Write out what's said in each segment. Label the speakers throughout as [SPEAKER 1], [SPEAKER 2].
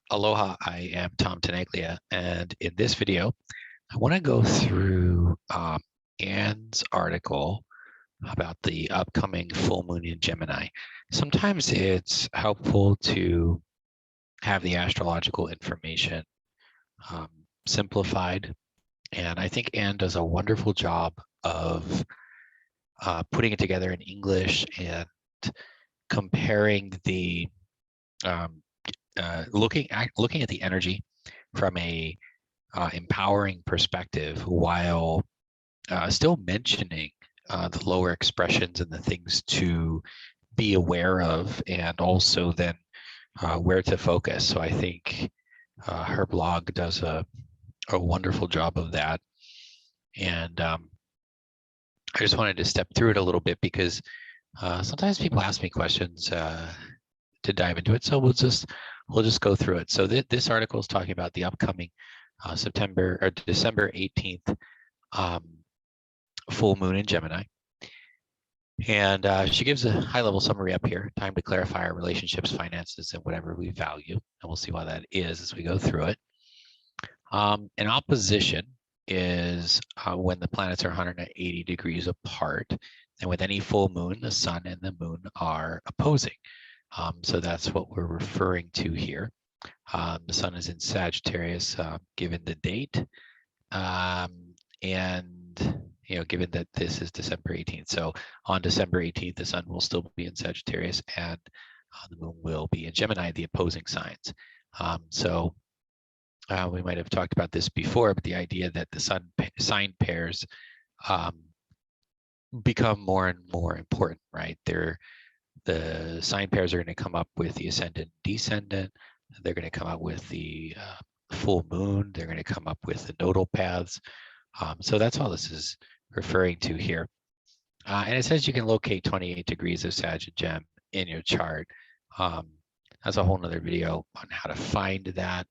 [SPEAKER 1] Aloha, I am Tom Tenaglia, and in this video, I want to go through Anne's article about the upcoming full moon in Gemini. Sometimes it's helpful to have the astrological information um, simplified, and I think Anne does a wonderful job of putting it together in English and comparing the um, looking at the energy from a empowering perspective while still mentioning the lower expressions and the things to be aware of, and also then where to focus. So I think her blog does a wonderful job of that. And I just wanted to step through it a little bit because sometimes people ask me questions to dive into it. So we'll just go through it. So this article is talking about the upcoming September or December 18th full moon in Gemini. And she gives a high-level summary up here. Time to clarify our relationships, finances, and whatever we value. And we'll see why that is as we go through it. An opposition is when the planets are 180 degrees apart. And with any full moon, the sun and the moon are opposing. So that's what we're referring to here. The sun is in Sagittarius, given the date. And given that this is December 18th. So on December 18th, the sun will still be in Sagittarius and the moon will be in Gemini, the opposing signs. So we might have talked about this before, but the idea that the sign pairs become more and more important, right? The sign pairs are going to come up with the ascendant, descendant. They're going to come up with the full moon. They're going to come up with the nodal paths. So that's all this is referring to here. And it says you can locate 28 degrees of Sag and Gem in your chart. That's a whole nother video on how to find that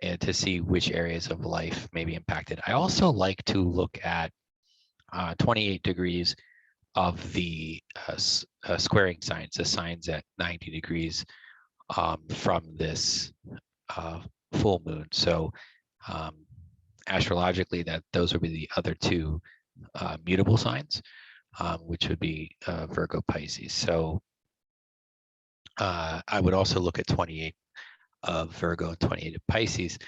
[SPEAKER 1] and to see which areas of life may be impacted. I also like to look at 28 degrees of the squaring signs, the signs at 90 degrees from this full moon. So astrologically, those would be the other two mutable signs, which would be Virgo, Pisces. So I would also look at 28 of Virgo and 28 of Pisces,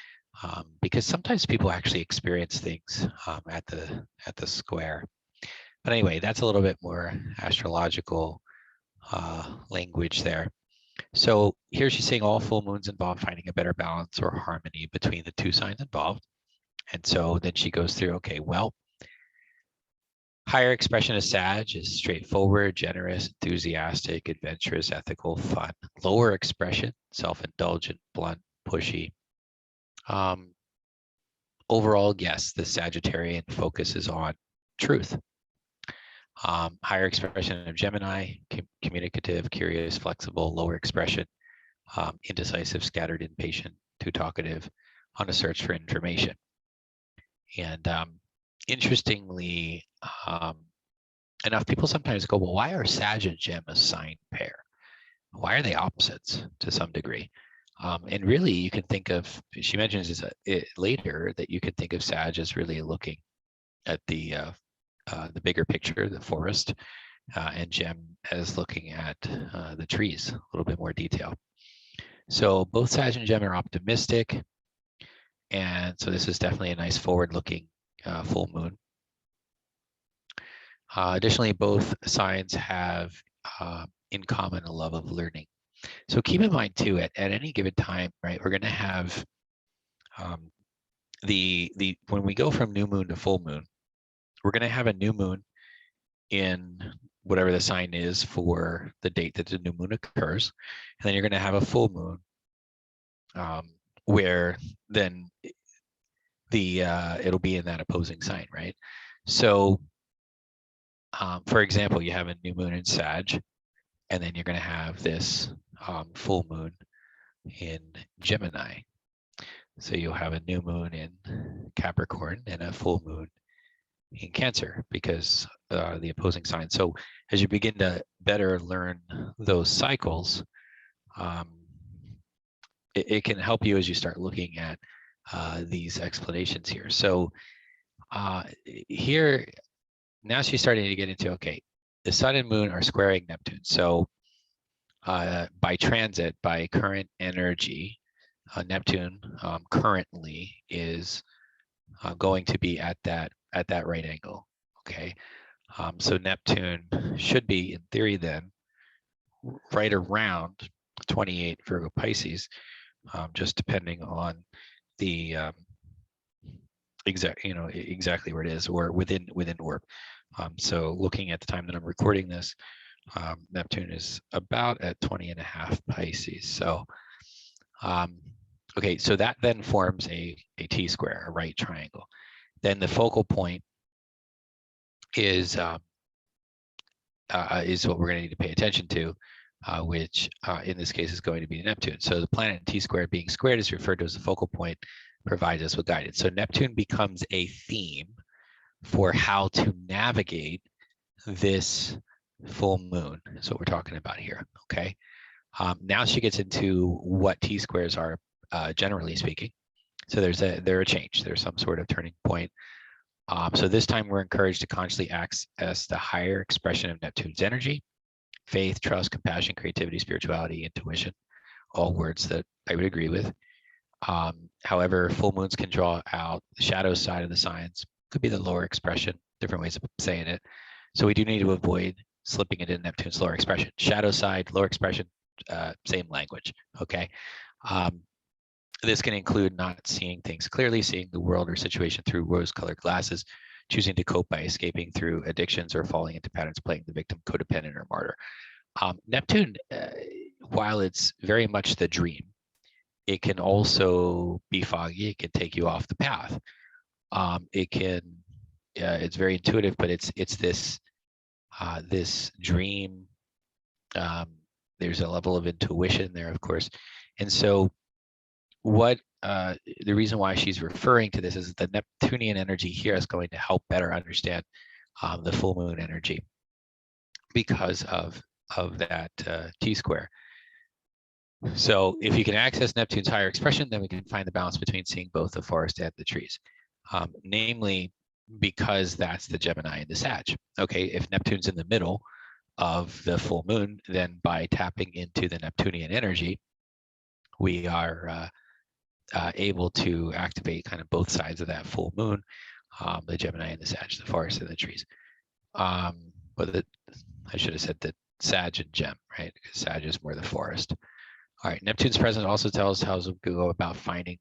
[SPEAKER 1] because sometimes people actually experience things at the square. But anyway, that's a little bit more astrological language there. So here she's saying all full moons involve finding a better balance or harmony between the two signs involved. And so then she goes through, okay, well, higher expression of Sag is straightforward, generous, enthusiastic, adventurous, ethical, fun. Lower expression, self-indulgent, blunt, pushy. Overall, yes, the Sagittarian focuses on truth. Higher expression of Gemini, communicative, curious, flexible. Lower expression, indecisive, scattered, impatient, too talkative, on a search for information. And interestingly enough, people sometimes go, well, why are Sag and Gem a sign pair? Why are they opposites to some degree? And really, you can think of, she mentions later that you can think of Sag as really looking at the bigger picture, the forest, and Gem as looking at the trees, a little bit more detail. So both Sag and Gem are optimistic. And so this is definitely a nice forward-looking full moon. Additionally, both signs have in common a love of learning. So keep in mind too, at any given time, right, we're going to have when we go from new moon to full moon, we're going to have a new moon in whatever the sign is for the date that the new moon occurs, and then you're going to have a full moon where then it'll be in that opposing sign, right? So for example, you have a new moon in Sag, and then you're going to have this full moon in Gemini. So you'll have a new moon in Capricorn and a full moon in Cancer, because the opposing sign. So as you begin to better learn those cycles, it can help you as you start looking at these explanations here. So here, now she's starting to get into, okay, the sun and moon are squaring Neptune. So by transit, by current energy, Neptune currently is going to be at that right angle. Okay, so Neptune should be, in theory, then right around 28 Virgo Pisces, just depending on the exactly where it is, or within orb. So looking at the time that I'm recording this, Neptune is about at 20.5 Pisces. So okay, so that then forms a T-square, a right triangle. Then the focal point is what we're going to need to pay attention to, which in this case is going to be Neptune. So the planet T-squared being squared is referred to as the focal point, provides us with guidance. So Neptune becomes a theme for how to navigate this full moon. That's what we're talking about here, okay? Now she gets into what T-squares are, generally speaking. So there's a change. There's some sort of turning point. So this time we're encouraged to consciously access the higher expression of Neptune's energy: faith, trust, compassion, creativity, spirituality, intuition, all words that I would agree with. However, full moons can draw out the shadow side of the signs. Could be the lower expression, different ways of saying it. So we do need to avoid slipping it in Neptune's lower expression. Shadow side, lower expression, same language, okay? This can include not seeing things clearly, seeing the world or situation through rose-colored glasses, choosing to cope by escaping through addictions, or falling into patterns, playing the victim, codependent, or martyr. Neptune, while it's very much the dream, it can also be foggy. It can take you off the path. It can, it's very intuitive, but it's this this dream. There's a level of intuition there, of course, and so what the reason why she's referring to this is the Neptunian energy here is going to help better understand the full moon energy because of that T-square. So if you can access Neptune's higher expression, then we can find the balance between seeing both the forest and the trees. Namely, because that's the Gemini and the Sag. Okay, if Neptune's in the middle of the full moon, then by tapping into the Neptunian energy, we are able to activate kind of both sides of that full moon, the Gemini and the Sag, the forest and the trees. But I should have said that Sag and Gem, right? Because Sag is more the forest. All right, Neptune's presence also tells us how to go about finding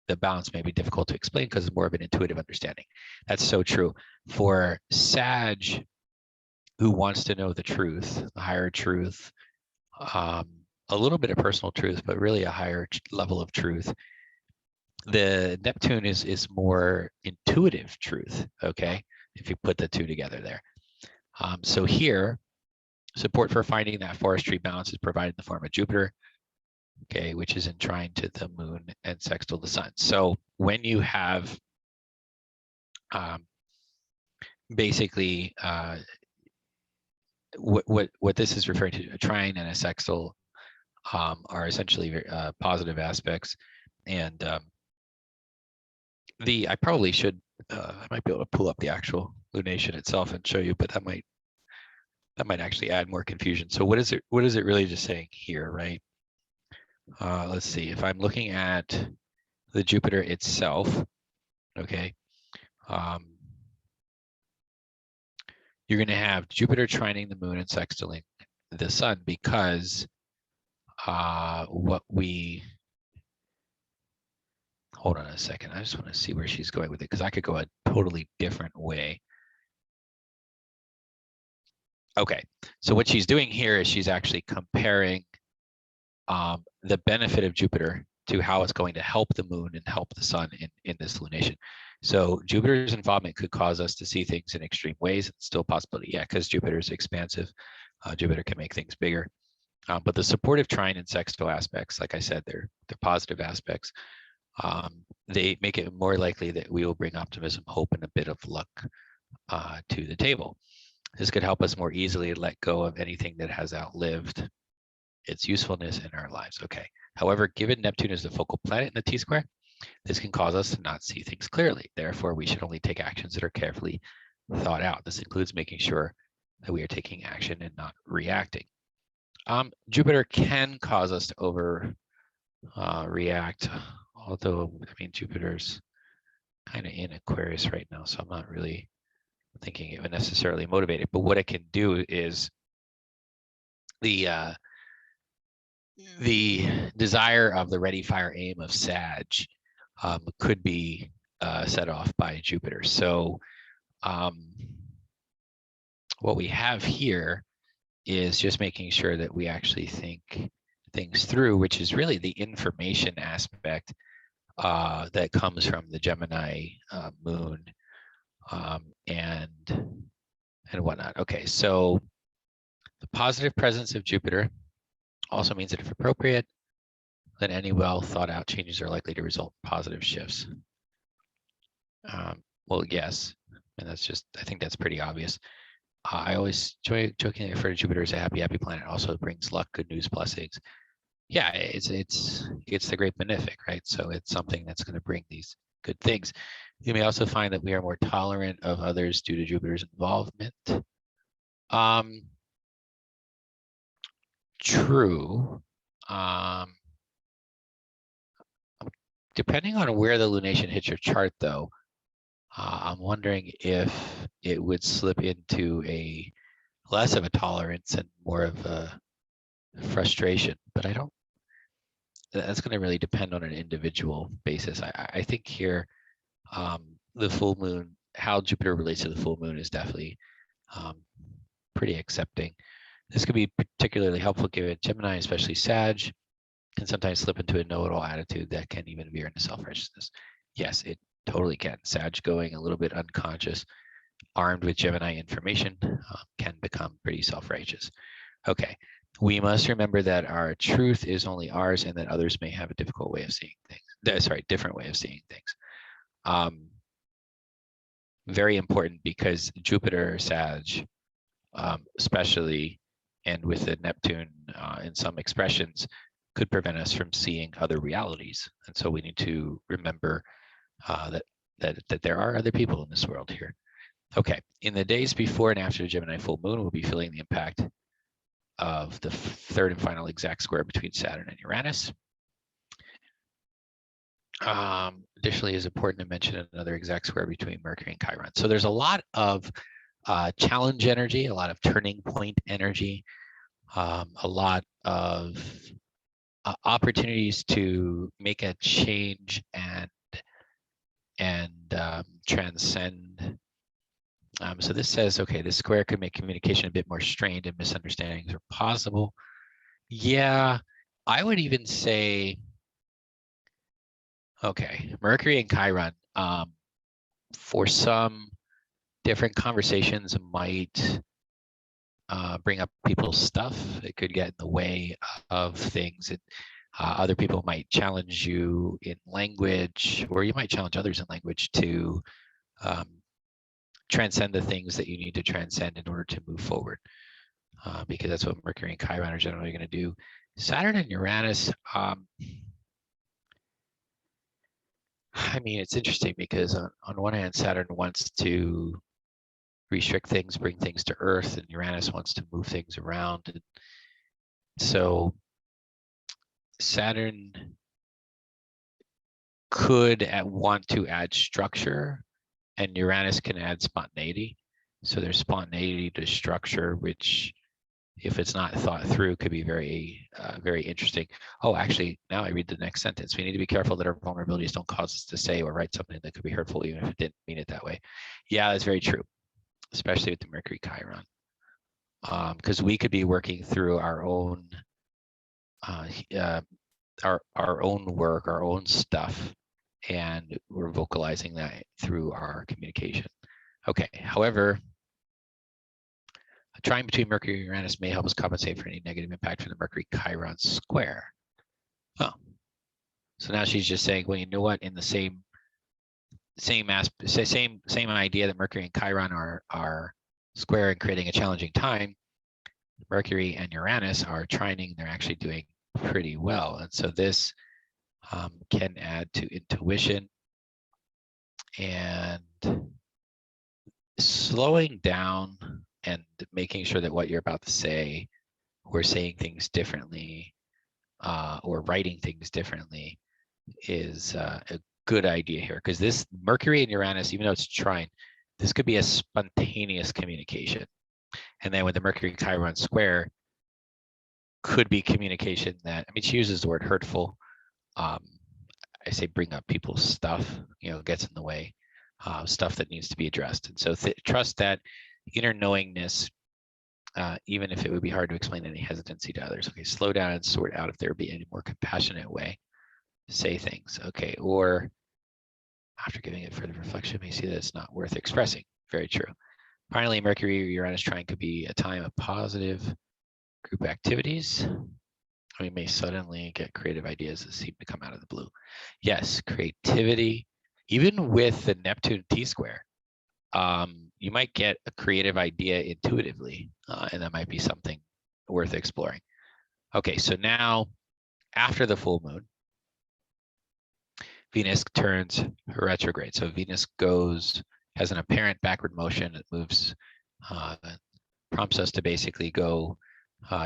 [SPEAKER 1] the balance. May be difficult to explain because it's more of an intuitive understanding. That's so true. For Sag, who wants to know the truth, the higher truth, a little bit of personal truth, but really a higher level of truth, the Neptune is more intuitive truth, okay, if you put the two together there. So here, support for finding that forestry balance is provided in the form of Jupiter, okay, which is in trine to the moon and sextile the sun. So when you have basically what this is referring to, a trine and a sextile are essentially positive aspects, and I probably should I might be able to pull up the actual lunation itself and show you, but that might actually add more confusion. So what is it really just saying here, right? Let's see, if I'm looking at the Jupiter itself, okay, you're going to have Jupiter trining the moon and sextiling the sun, because hold on a second, I just want to see where she's going with it, because I could go a totally different way. Okay, so what she's doing here is she's actually comparing the benefit of Jupiter to how it's going to help the moon and help the sun in this lunation. So Jupiter's involvement could cause us to see things in extreme ways. It's still a possibility, yeah, because Jupiter's expansive. Jupiter can make things bigger. But the supportive trine and sextile aspects, like I said, they're positive aspects. They make it more likely that we will bring optimism, hope, and a bit of luck to the table. This could help us more easily let go of anything that has outlived its usefulness in our lives. Okay. However, given Neptune is the focal planet in the T-square, this can cause us to not see things clearly. Therefore, we should only take actions that are carefully thought out. This includes making sure that we are taking action and not reacting. Jupiter can cause us to react, although, I mean, Jupiter's kind of in Aquarius right now, so I'm not really thinking it would necessarily motivate it. But what it can do is the desire of the ready, fire, aim of Sag could be set off by Jupiter. So what we have here is just making sure that we actually think things through, which is really the information aspect that comes from the Gemini moon and whatnot. Okay, so the positive presence of Jupiter also means that if appropriate, then any well thought out changes are likely to result in positive shifts. Well, yes, and that's just, I think that's pretty obvious. I always jokingly refer to Jupiter as a happy planet. Also brings luck, good news, blessings. Yeah, it's the great benefic, right? So it's something that's going to bring these good things. You may also find that we are more tolerant of others due to Jupiter's involvement. True. Depending on where the lunation hits your chart, though, I'm wondering if it would slip into a less of a tolerance and more of a frustration. But I don't. That's going to really depend on an individual basis. I think here, the full moon, how Jupiter relates to the full moon is definitely pretty accepting. This could be particularly helpful given Gemini, especially Sag, can sometimes slip into a know-it-all attitude that can even veer into self-righteousness. Yes, it totally can. Sag going a little bit unconscious, armed with Gemini information, can become pretty self-righteous. Okay, we must remember that our truth is only ours and that others may have a difficult way of seeing things. Different way of seeing things. Very important because Jupiter, Sag, especially, and with the Neptune in some expressions, could prevent us from seeing other realities. And so we need to remember that there are other people in this world here. Okay, in the days before and after the Gemini full moon, we'll be feeling the impact of the third and final exact square between Saturn and Uranus. Additionally, it's important to mention another exact square between Mercury and Chiron. So there's a lot of challenge energy, a lot of turning point energy, a lot of opportunities to make a change and transcend. So this says, okay, this square could make communication a bit more strained and misunderstandings are possible. Yeah, I would even say, okay, Mercury and Chiron, for some different conversations might bring up people's stuff. It could get in the way of things. Other people might challenge you in language, or you might challenge others in language to transcend the things that you need to transcend in order to move forward, because that's what Mercury and Chiron are generally going to do. Saturn and Uranus, I mean, it's interesting because on one hand, Saturn wants to restrict things, bring things to Earth, and Uranus wants to move things around. And so Saturn could want to add structure, and Uranus can add spontaneity. So there's spontaneity to structure, which, if it's not thought through, could be very, very interesting. Oh, actually, now I read the next sentence. We need to be careful that our vulnerabilities don't cause us to say or write something that could be hurtful, even if it didn't mean it that way. Yeah, that's very true, especially with the Mercury Chiron, because we could be working through our own our own work, our own stuff, and we're vocalizing that through our communication. Okay, however, a trine between Mercury and Uranus may help us compensate for any negative impact from the Mercury Chiron square. Oh, so now she's just saying, well, you know what? In the same idea that Mercury and Chiron are square and creating a challenging time, Mercury and Uranus are trining. They're actually doing pretty well. And so this can add to intuition and slowing down and making sure that what you're about to say or saying things differently or writing things differently is a good idea here, because this Mercury and Uranus, even though it's trine, this could be a spontaneous communication. And then with the Mercury Chiron square, could be communication that, I mean, she uses the word hurtful. I say bring up people's stuff, gets in the way, stuff that needs to be addressed. And so trust that inner knowingness, even if it would be hard to explain any hesitancy to others. Okay, slow down and sort out if there would be any more compassionate way to say things. Okay, or after giving it further reflection, may see that it's not worth expressing. Very true. Finally, Mercury Uranus trine could be a time of positive group activities. We may suddenly get creative ideas that seem to come out of the blue. Yes, creativity, even with the Neptune T-square, you might get a creative idea intuitively, and that might be something worth exploring. Okay, so now after the full moon, Venus turns retrograde. So Venus has an apparent backward motion. It moves, prompts us to basically go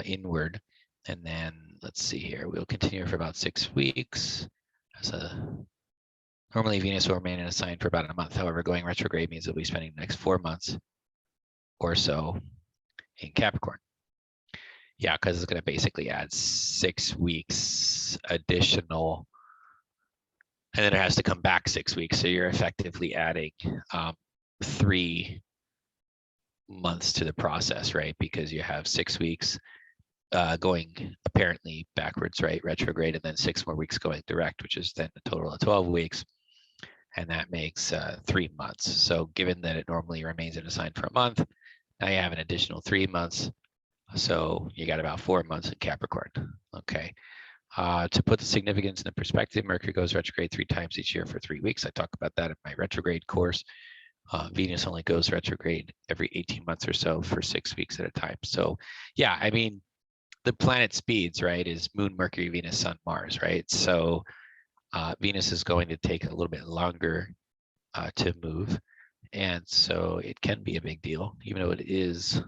[SPEAKER 1] inward. And then let's see here, we'll continue for about 6 weeks. Normally Venus will remain in a sign for about a month. However, going retrograde means it'll be spending the next 4 months or so in Capricorn. Yeah, because it's going to basically add 6 weeks additional, and then it has to come back 6 weeks. So you're effectively adding 3 months to the process, right? Because you have 6 weeks going apparently backwards, right? Retrograde, and then 6 more weeks going direct, which is then a total of 12 weeks. And that makes 3 months. So given that it normally remains in a sign for a month, now you have an additional 3 months. So you got about 4 months in Capricorn. Okay. To put the significance in perspective, Mercury goes retrograde 3 times each year for 3 weeks. I talk about that in my retrograde course. Venus only goes retrograde every 18 months or so for 6 weeks at a time. So yeah, I mean, the planet speeds, right, is Moon, Mercury, Venus, Sun, Mars, right? So Venus is going to take a little bit longer to move. And so it can be a big deal, even though it is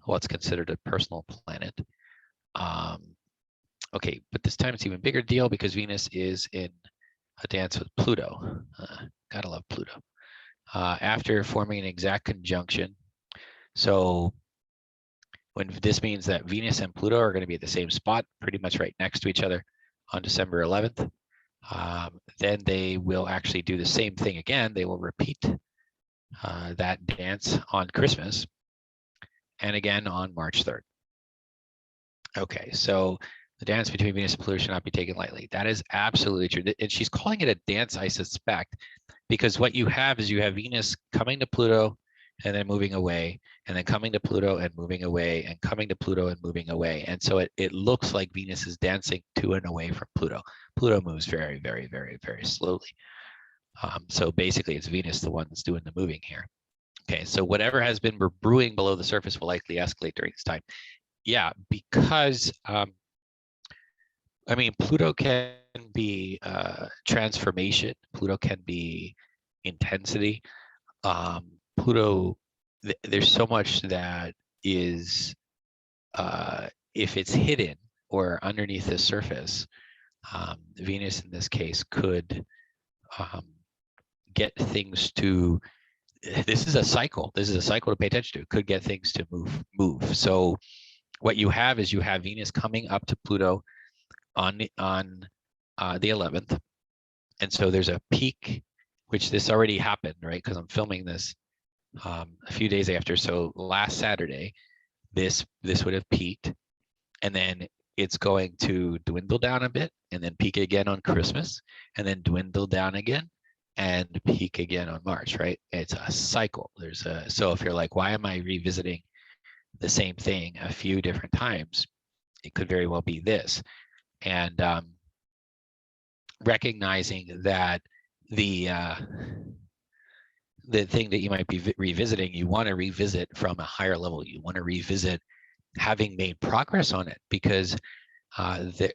[SPEAKER 1] what's considered a personal planet. Okay, but this time it's even bigger deal because Venus is in a dance with Pluto. Gotta love Pluto. After forming an exact conjunction. So when this means that Venus and Pluto are going to be at the same spot, pretty much right next to each other on December 11th, then they will actually do the same thing again. They will repeat that dance on Christmas and again on March 3rd. Okay, so the dance between Venus and Pluto should not be taken lightly. That is absolutely true. And she's calling it a dance, I suspect, because what you have is you have Venus coming to Pluto and then moving away, and then coming to Pluto and moving away, and coming to Pluto and moving away. And so it looks like Venus is dancing to and away from Pluto. Pluto moves very, very, very, very slowly. So basically it's Venus the one that's doing the moving here. Okay, so whatever has been brewing below the surface will likely escalate during this time. Yeah, because I mean, Pluto can be transformation. Pluto can be intensity. Pluto, there's so much that is, if it's hidden or underneath the surface, Venus in this case could get things to, this is a cycle. This is a cycle to pay attention to. Could get things to move. So what you have is you have Venus coming up to Pluto on the 11th. And so there's a peak, which this already happened, right? Because I'm filming this a few days after. So last Saturday, this would have peaked, and then it's going to dwindle down a bit and then peak again on Christmas, and then dwindle down again and peak again on March, right? It's a cycle. So if you're like, why am I revisiting the same thing a few different times? It could very well be this. And recognizing that the thing that you might be revisiting, you want to revisit from a higher level. You want to revisit having made progress on it, because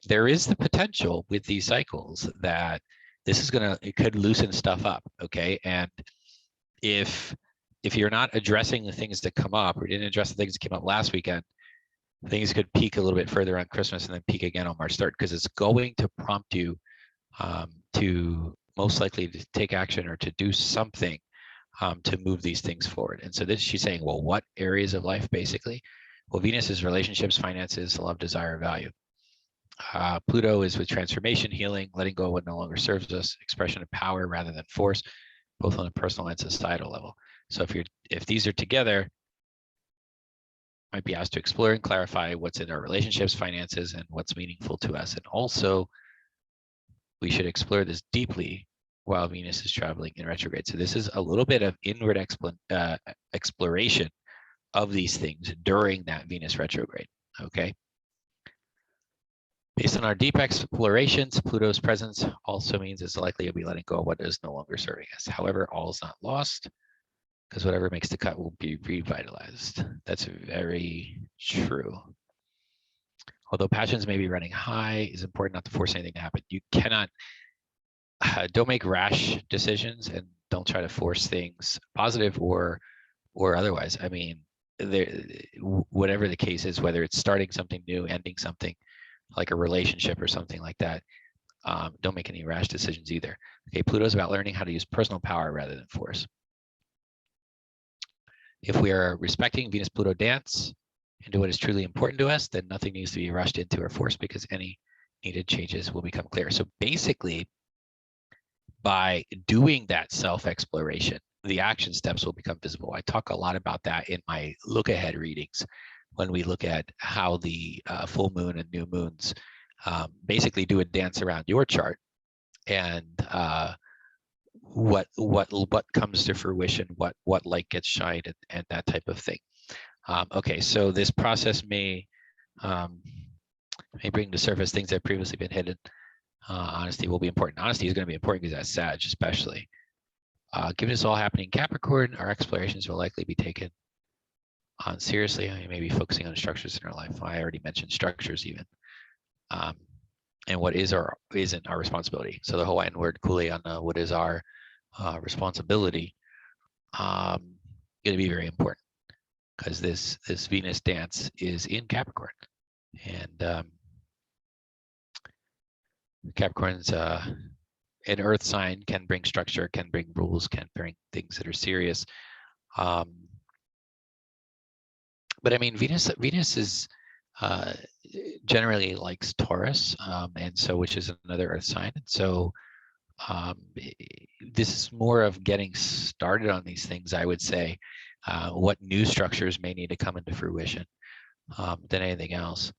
[SPEAKER 1] there is the potential with these cycles that it could loosen stuff up, okay? And if you're not addressing the things that come up, or didn't address the things that came up last weekend, things could peak a little bit further on Christmas and then peak again on March 3rd, because it's going to prompt you to most likely to take action or to do something to move these things forward. And so she's saying, well, what areas of life basically? Well, Venus is relationships, finances, love, desire, value. Pluto is with transformation, healing, letting go of what no longer serves us, expression of power rather than force, both on a personal and societal level. So if these are together, might be asked to explore and clarify what's in our relationships, finances, and what's meaningful to us. And also, we should explore this deeply while Venus is traveling in retrograde. So this is a little bit of inward exploration of these things during that Venus retrograde, okay? Based on our deep explorations, Pluto's presence also means it's likely you'll be letting go of what is no longer serving us. However, all is not lost, because whatever makes the cut will be revitalized. That's very true. Although passions may be running high, it's important not to force anything to happen. You cannot, don't make rash decisions, and don't try to force things, positive or otherwise. I mean, whatever the case is, whether it's starting something new, ending something, like a relationship or something like that, don't make any rash decisions either. Okay, Pluto's about learning how to use personal power rather than force. If we are respecting Venus-Pluto dance into what is truly important to us, then nothing needs to be rushed into or forced, because any needed changes will become clear. So basically, by doing that self-exploration, the action steps will become visible. I talk a lot about that in my look-ahead readings, when we look at how the full moon and new moons basically do a dance around your chart, and what comes to fruition, what light gets shined, and that type of thing. Okay, so this process may bring to surface things that have previously been hidden. Honesty will be important. Honesty is going to be important because that's Sag, especially. Given this all happening in Capricorn, our explorations will likely be taken on seriously. I may be focusing on structures in our life. I already mentioned structures even. And what is or isn't our responsibility. So the Hawaiian word kule on what is our responsibility going to be very important, because this Venus dance is in Capricorn, and Capricorn's an earth sign, can bring structure, can bring rules, can bring things that are serious. But I mean, Venus is generally likes Taurus, and so, which is another earth sign. And so this is more of getting started on these things, I would say. What new structures may need to come into fruition than anything else,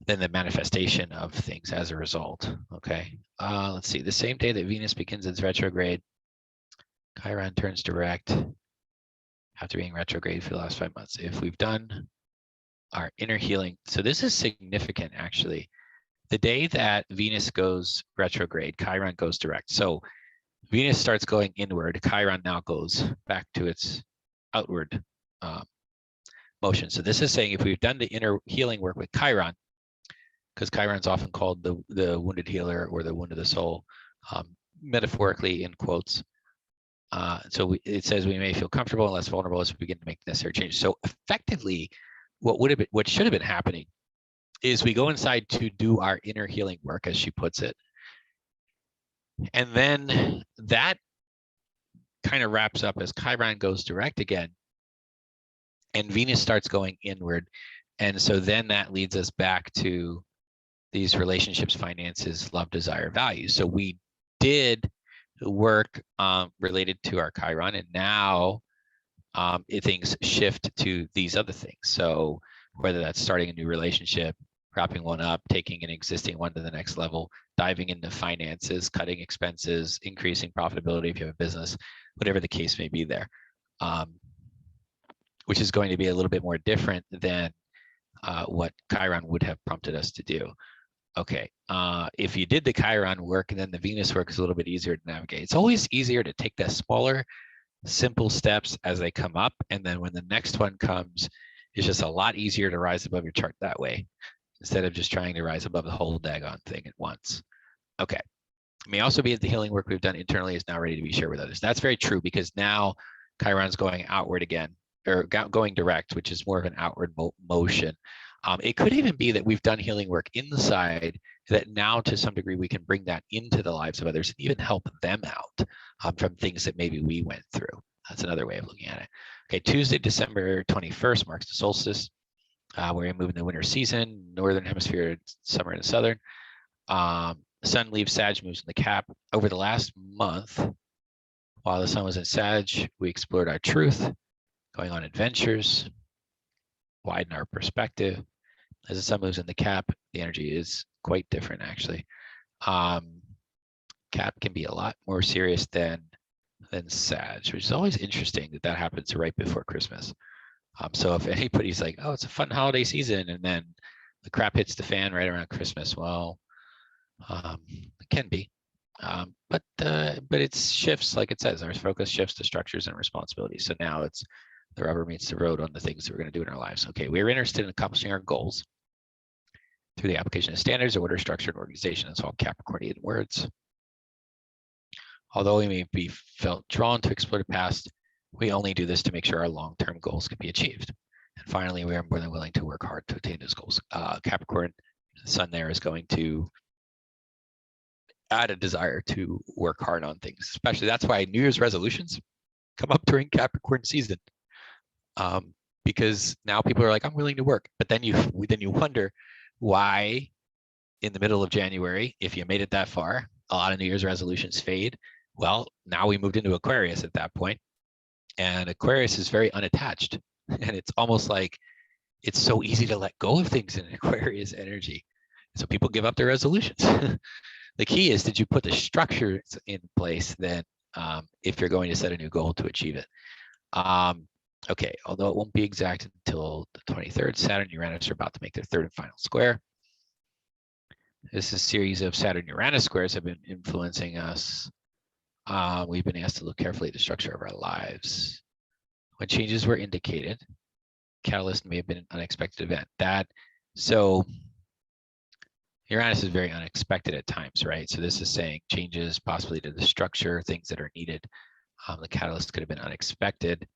[SPEAKER 1] than the manifestation of things as a result. Okay, let's see. The same day that Venus begins its retrograde, Chiron turns direct after being retrograde for the last 5 months. If we've done our inner healing, so this is significant actually. The day that Venus goes retrograde, Chiron goes direct. So Venus starts going inward, Chiron now goes back to its outward motion. So this is saying if we've done the inner healing work with Chiron, because Chiron's often called the wounded healer or the wound of the soul, metaphorically in quotes. So it says we may feel comfortable and less vulnerable as we begin to make necessary changes. So effectively, what should have been happening is we go inside to do our inner healing work, as she puts it. And then that kind of wraps up as Chiron goes direct again, and Venus starts going inward. And so then that leads us back to these relationships, finances, love, desire, values. So we did work related to our Chiron, and now things shift to these other things. So whether that's starting a new relationship, wrapping one up, taking an existing one to the next level, diving into finances, cutting expenses, increasing profitability if you have a business, whatever the case may be there, which is going to be a little bit more different than what Chiron would have prompted us to do. Okay, if you did the Chiron work, and then the Venus work is a little bit easier to navigate. It's always easier to take the smaller, simple steps as they come up, and then when the next one comes, It's just a lot easier to rise above your chart that way instead of just trying to rise above the whole daggone thing at once. Okay. It may also be that the healing work we've done internally is now ready to be shared with others. That's very true, because now Chiron's going outward again, or going direct, which is more of an outward motion. It could even be that we've done healing work inside, that now to some degree we can bring that into the lives of others and even help them out from things that maybe we went through. That's another way of looking at it. Okay, Tuesday, December 21st marks the solstice. We're moving the winter season, northern hemisphere, summer in the southern. The sun leaves Sag, moves in the Cap. Over the last month, while the sun was in Sag, we explored our truth, going on adventures, widen our perspective. As the sun moves in the Cap, the energy is quite different, actually. Cap can be a lot more serious than Sag, which is always interesting that happens right before Christmas. So if anybody's like, oh, it's a fun holiday season, and then the crap hits the fan right around Christmas, well, it can be. But it shifts, like it says, our focus shifts to structures and responsibilities. So now it's the rubber meets the road on the things that we're going to do in our lives. Okay, we're interested in accomplishing our goals through the application of standards, order, structure, and organization. It's all Capricornian words. Although we may be felt drawn to explore the past, we only do this to make sure our long-term goals can be achieved. And finally, we are more than willing to work hard to attain those goals. Capricorn, the sun there is going to add a desire to work hard on things, especially that's why New Year's resolutions come up during Capricorn season, because now people are like, I'm willing to work, but then you wonder why in the middle of January, if you made it that far, a lot of New Year's resolutions fade. Well, now we moved into Aquarius at that point, and Aquarius is very unattached, and it's almost like it's so easy to let go of things in Aquarius energy, so people give up their resolutions. The key is, did you put the structures in place then if you're going to set a new goal to achieve it? Okay, although it won't be exact until the 23rd, Saturn and Uranus are about to make their third and final square. This is a series of Saturn-Uranus squares have been influencing us. We've been asked to look carefully at the structure of our lives. When changes were indicated, catalyst may have been an unexpected event. So Uranus is very unexpected at times, right? So this is saying changes possibly to the structure, things that are needed. The catalyst could have been unexpected.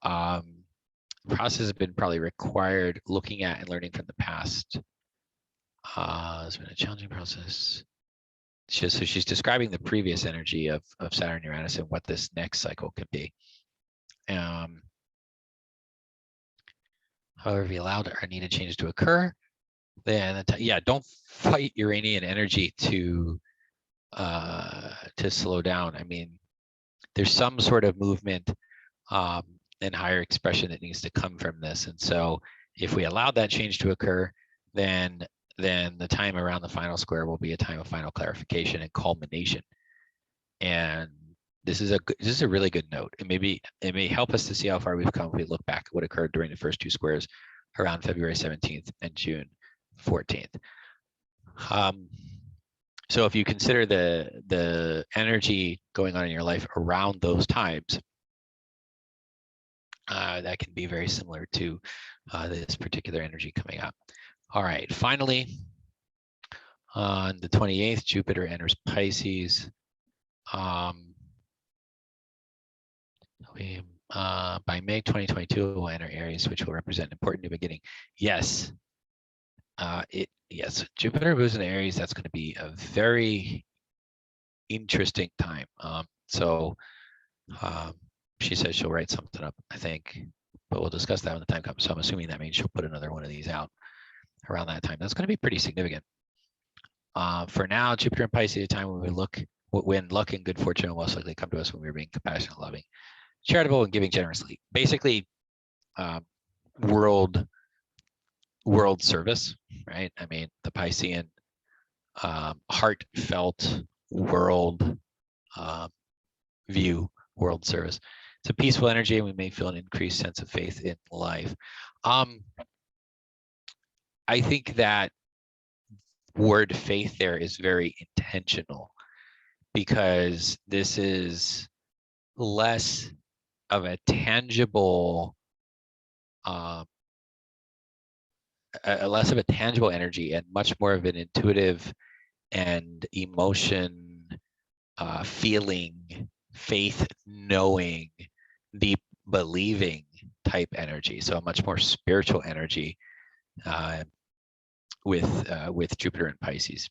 [SPEAKER 1] The process has been probably required looking at and learning from the past. It's been a challenging process. So she's describing the previous energy of Saturn, Uranus, and what this next cycle could be. However, if we allowed our needed changes to occur, then don't fight Uranian energy to slow down. I mean, there's some sort of movement and higher expression that needs to come from this. And so if we allowed that change to occur, then the time around the final square will be a time of final clarification and culmination. And this is a really good note. It may help us to see how far we've come if we look back at what occurred during the first two squares around February 17th and June 14th. So if you consider the energy going on in your life around those times, that can be very similar to this particular energy coming up. All right, finally, on the 28th, Jupiter enters Pisces. By May 2022, it will enter Aries, which will represent an important new beginning. Yes, yes, Jupiter moves in Aries. That's going to be a very interesting time. She says she'll write something up, I think, but we'll discuss that when the time comes. So I'm assuming that means she'll put another one of these out around that time. That's going to be pretty significant. For now, Jupiter and Pisces, a time when luck and good fortune will most likely come to us when we're being compassionate, loving, charitable, and giving generously. Basically, world service, right? I mean, the Piscean heartfelt world view, world service. It's a peaceful energy, and we may feel an increased sense of faith in life. I think that word faith there is very intentional, because this is less of a tangible less of a tangible energy and much more of an intuitive and emotion, feeling, faith, knowing, deep believing type energy. So a much more spiritual energy with Jupiter and Pisces.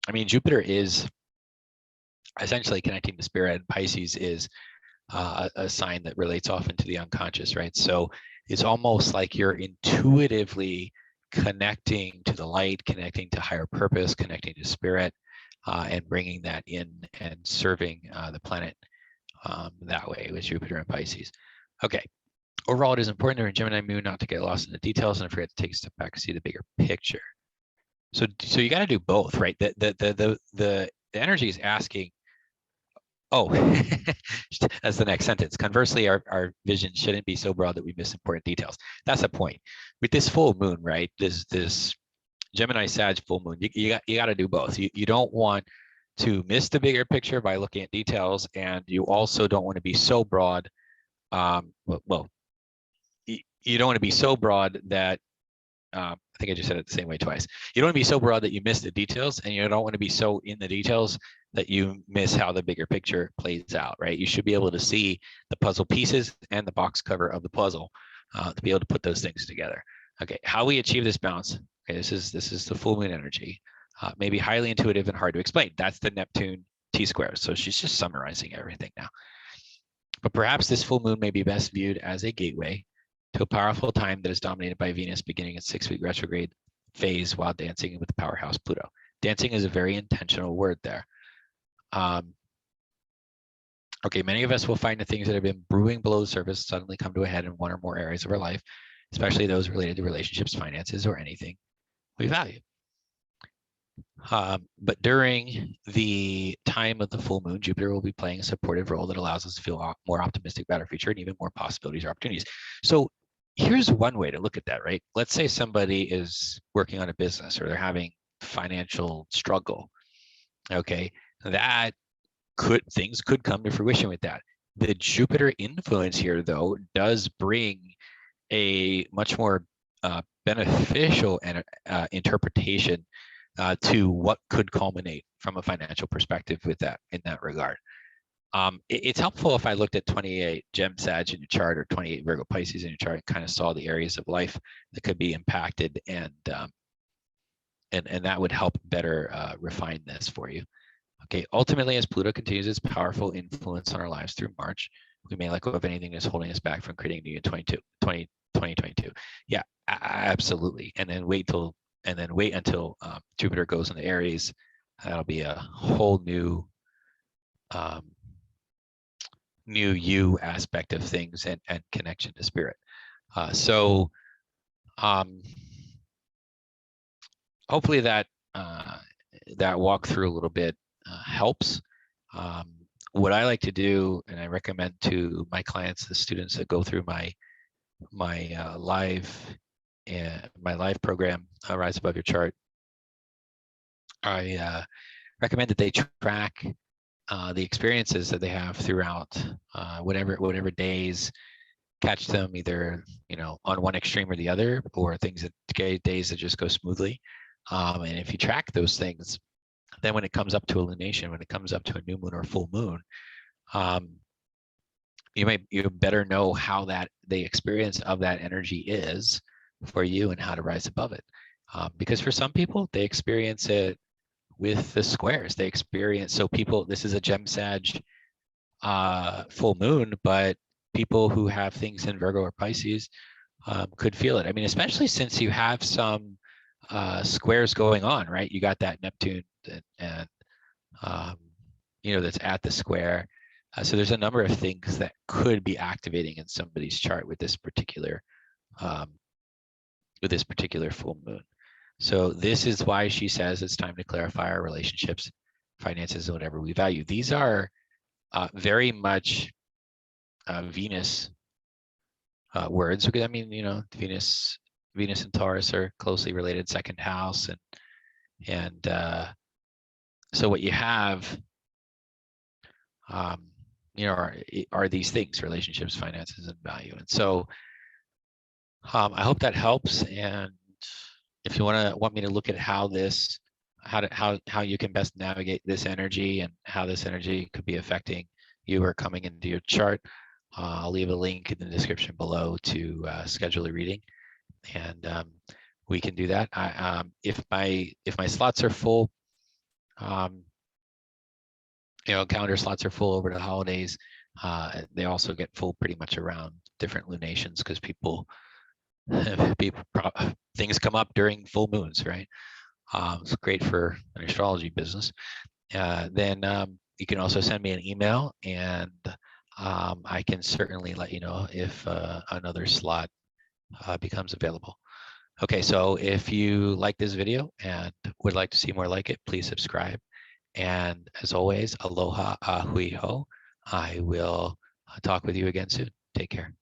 [SPEAKER 1] I mean, Jupiter is essentially connecting to spirit, and Pisces is a sign that relates often to the unconscious, right? So it's almost like you're intuitively connecting to the light, connecting to higher purpose, connecting to spirit, and bringing that in and serving the planet that way with Jupiter and Pisces. Okay. Overall, it is important during Gemini moon not to get lost in the details and forget to take a step back and see the bigger picture. So you got to do both, right? The energy is asking. Oh, that's the next sentence. Conversely, our vision shouldn't be so broad that we miss important details. That's the point. With this full moon, right? This Gemini Sag full moon, you got to do both. You don't want to miss the bigger picture by looking at details, and you also don't want to be so broad. Well, you don't want to be so broad that I think I just said it the same way twice. You don't want to be so broad that you miss the details, and you don't want to be so in the details that you miss how the bigger picture plays out, right? You should be able to see the puzzle pieces and the box cover of the puzzle to be able to put those things together. Okay, how we achieve this balance. Okay, this is the full moon energy. Maybe highly intuitive and hard to explain. That's the Neptune T-square. So she's just summarizing everything now. But perhaps this full moon may be best viewed as a gateway to a powerful time that is dominated by Venus beginning its 6-week retrograde phase while dancing with the powerhouse Pluto. Dancing is a very intentional word there. Okay, many of us will find the things that have been brewing below the surface suddenly come to a head in one or more areas of our life, especially those related to relationships, finances, or anything we value. But during the time of the full moon, Jupiter will be playing a supportive role that allows us to feel more optimistic about our future and even more possibilities or opportunities. So here's one way to look at that, right? Let's say somebody is working on a business or they're having financial struggle. Okay, that things could come to fruition with that. The Jupiter influence here, though, does bring a much more beneficial interpretation to what could culminate from a financial perspective with that in that regard. It's helpful if I looked at 28 Gem Sag in your chart or 28 Virgo Pisces in your chart and kind of saw the areas of life that could be impacted, and that would help better refine this for you. Okay, ultimately, as Pluto continues its powerful influence on our lives through March, we may let go of anything that's holding us back from creating new in 2022. Yeah, absolutely. And then wait until Jupiter goes into Aries. That'll be a whole new new you aspect of things and connection to spirit. So hopefully that that walkthrough a little bit helps. What I like to do, and I recommend to my clients, the students that go through my live program, Rise Above Your Chart, I recommend that they track the experiences that they have throughout whatever days, catch them either on one extreme or the other, or days that just go smoothly. And if you track those things, then when it comes up to a lunation, when it comes up to a new moon or full moon, you better know how the experience of that energy is for you and how to rise above it. Because for some people, they experience it with the squares. This is a Gem Sag full moon, but people who have things in Virgo or Pisces could feel it. I mean, especially since you have some squares going on, right? You got that Neptune and that's at the square. So there's a number of things that could be activating in somebody's chart with this particular full moon. So this is why she says it's time to clarify our relationships, finances, and whatever we value. These are very much Venus words. Because I mean, Venus and Taurus are closely related, second house, and so what you have, are these things: relationships, finances, and value. And so I hope that helps. And if you want me to look at how this, how you can best navigate this energy and how this energy could be affecting you or coming into your chart, I'll leave a link in the description below to schedule a reading, and we can do that. If my slots are full, calendar slots are full over the holidays. They also get full pretty much around different lunations because people things come up during full moons, right? It's great for an astrology business. Then you can also send me an email, and I can certainly let you know if another slot becomes available. Okay, so if you like this video and would like to see more like it, please subscribe. And as always, aloha, hui ho. I will talk with you again soon. Take care.